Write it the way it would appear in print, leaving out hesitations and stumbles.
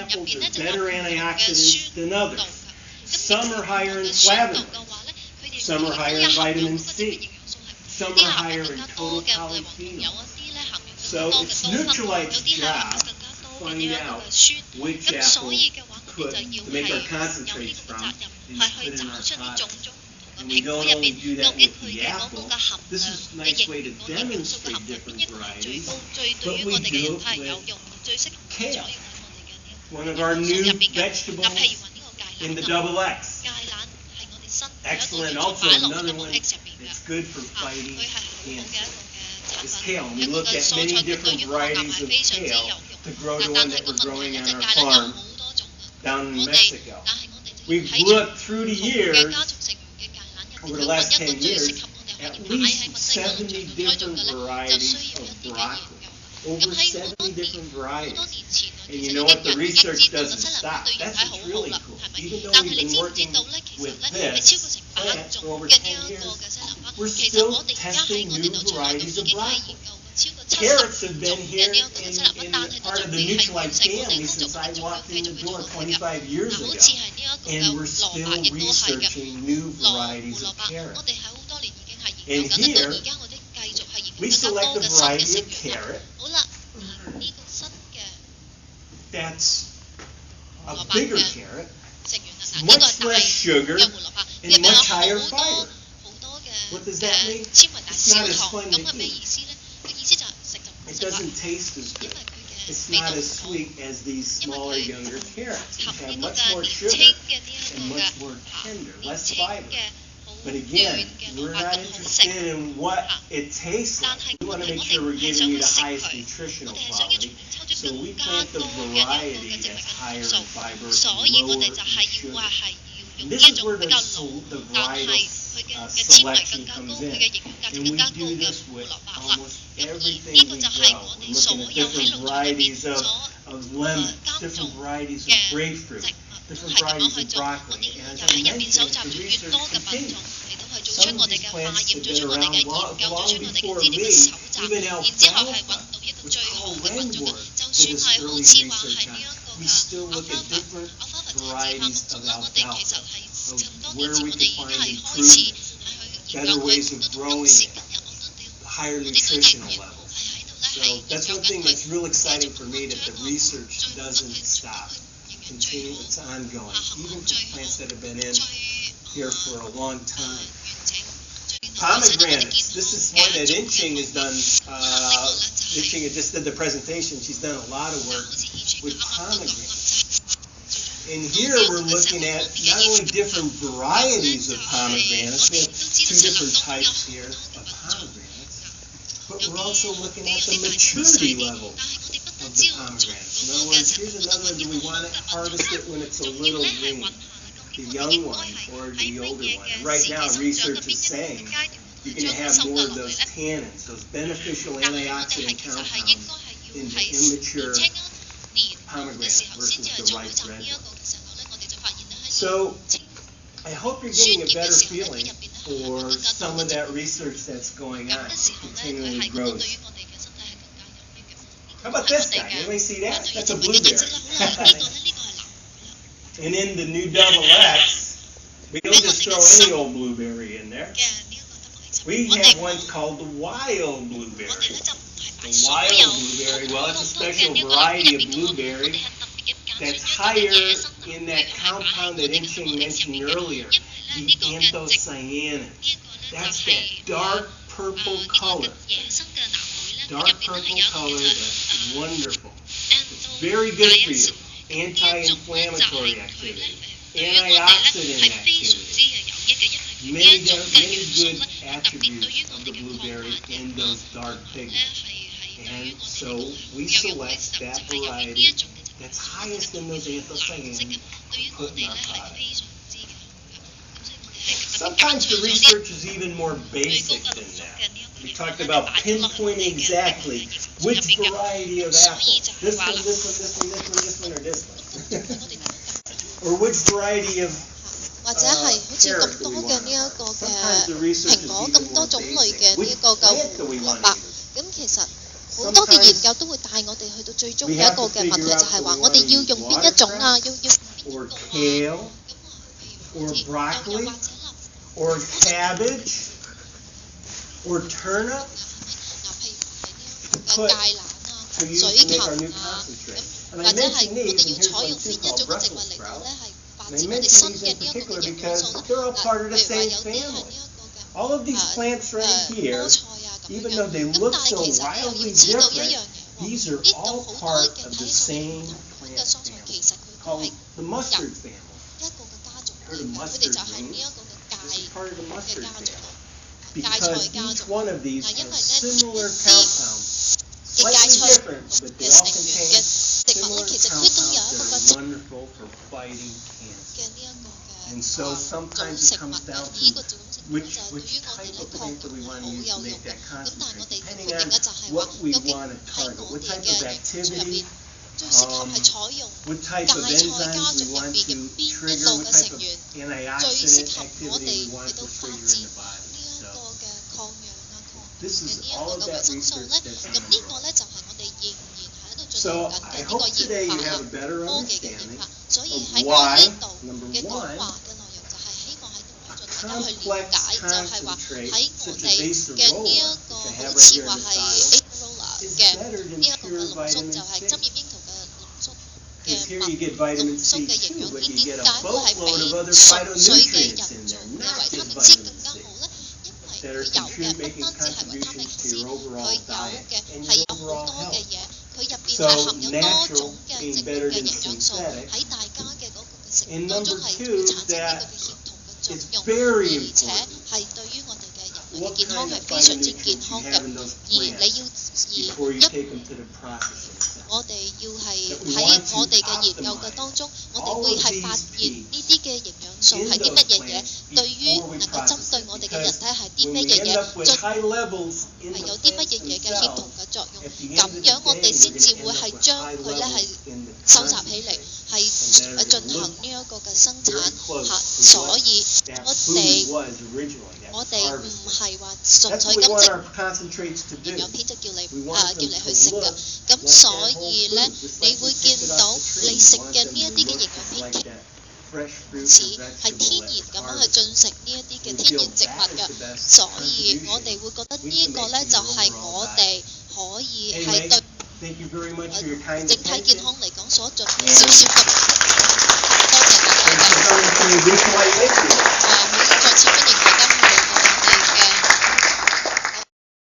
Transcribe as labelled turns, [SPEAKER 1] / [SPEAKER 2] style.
[SPEAKER 1] apples are better antioxidants than others. Some are higher in flavonoids. Some are higher in vitamin C. Some are higher in total polyphenols. So it's Nutilite's job to find out which apple to make our concentrates from and put in our product. And we don't only do that with the apple. This is a nice way to demonstrate different varieties, but we do it with kale, one of our new vegetables in the XX. Excellent. Also, another one that's good for fighting cancer is kale. And we looked at many different varieties of kale to grow the one that we're growing on our farm down in Mexico. We've looked through the years, over the last 10 years, at least 70 different varieties of broccoli. Over 70 different varieties. And you know what? The research doesn't stop. That's what's really cool. Even though we've been working with this plant for over 10 years, we're still testing new varieties of broccoli. Carrots have been here in part of the Nutilite family since I walked in the door 25 years ago. And we're still researching new varieties of carrots. And here, we select a variety of carrot that's a bigger carrot, much less sugar, and much higher fiber. What does that mean? It's not as fun to eat. It doesn't taste as good. It's not as sweet as these smaller, younger carrots, which have much more sugar and much more tender, less fiber. But again, we're not interested in what it tastes like. We want to make sure we're giving you the highest nutritional quality. So we plant the variety that's higher in fiber, lower in sugar. And this is where the varietal selection comes in. And we do this with almost everything we grow. We're looking at different varieties of lemon, different varieties of grapefruit, different varieties of broccoli. And as I mentioned, the research continues. Some of these plants have been around long before me, even alfalfa, which Paul Renworth did his early research on. We still look at different varieties of alfalfa, of where we can find improvements, better ways of growing it, higher nutritional levels. So that's one thing that's real exciting for me, that the research doesn't stop. It's ongoing, even for plants that have been in here for a long time. Pomegranates. This is one that Inching has done. Inching just did the presentation. She's done a lot of work with pomegranates. And here we're looking at not only different varieties of pomegranates, we have two different types here of pomegranates, but we're also looking at the maturity level of the pomegranates. In other words, here's another one. Do we want to harvest it when it's a little green? The young one or the older one. And right now, research is saying you're going to have more of those tannins, those beneficial antioxidant compounds in the immature pomegranate versus the ripe red one. So I hope you're getting a better feeling for some of that research that's going on. It continually grows. How about this guy? Anybody see that? That's a blueberry. And in the new XX, we don't just throw any old blueberry in there. We have one called the wild blueberry. The wild blueberry, well, it's a special variety of blueberry that's higher in that compound that Inching mentioned earlier, the anthocyanins. That's that dark purple color. Dark purple color that's wonderful. It's very good for you. Anti-inflammatory activity, antioxidant activity, many good attributes of the blueberry in those dark pigments. And so we select that variety that's highest in those anthocyanins to put in our product. Sometimes the research is even more basic than that. We talked about pinpointing exactly which variety of apple. This one, this one, this one, this one, this one, or this one. Or which variety of carrot do we want. Sometimes the research is even more basic. Which plant do we want to use?
[SPEAKER 2] 好多嘅研究都會帶我哋去到最終嘅一個嘅問題，就係話我哋要用邊一種啊？要
[SPEAKER 1] or kale, or broccoli, or cabbage, or turnip to use to make our new concentrate. And I mention these, and here's one too called Brussels sprouts. And I mention these in particular because they're all part of the same family. All of these plants right here, even though they look so wildly different, these are all part of the same plant family, called the mustard family. Heard of mustard greens? This is part of the mustard family. Because each one of these has similar compounds, slightly different, but they all contain similar compounds that are wonderful for fighting cancer. And so sometimes it comes down to which type of plant do we want to use to make that concentrate, depending on what we want to target, what type of activity, what type of enzymes we want to trigger, what type of antioxidant activity we want to trigger in the body. So this is all of that research that's ongoing. So I hope today you have a better understanding of why, number one, complex concentrate such as acerola, which I have right here in this bottle, is better than pure vitamin C. Because here you get vitamin C too, but you get a boatload of other phytonutrients in there, not just vitamin C, that are making contributions to your overall diet and your overall health. So natural being better than synthetic. And number two, that it's very important what kind of phytonutrients you have in those plants before you take them to the processing center.
[SPEAKER 2] 我哋要係喺我哋嘅研究嘅當中，我哋會係發現呢啲嘅營養素係啲乜嘢嘢，對於能夠針對我哋嘅人體係啲乜嘢嘢，係有啲乜嘢嘢嘅協同嘅作用，咁樣我哋先至會係將佢咧係收集起嚟，係進行呢一個嘅生產嚇，所以我哋唔係話純粹咁食營養片就叫你去食嘅，咁所以咧，你會見到你食嘅呢一啲嘅營養片，似係天然咁樣去進食呢一啲嘅天然植物嘅，所以我哋會覺得呢一個咧就係我哋可以係對整體健康嚟講所盡少少嘅。多謝大家。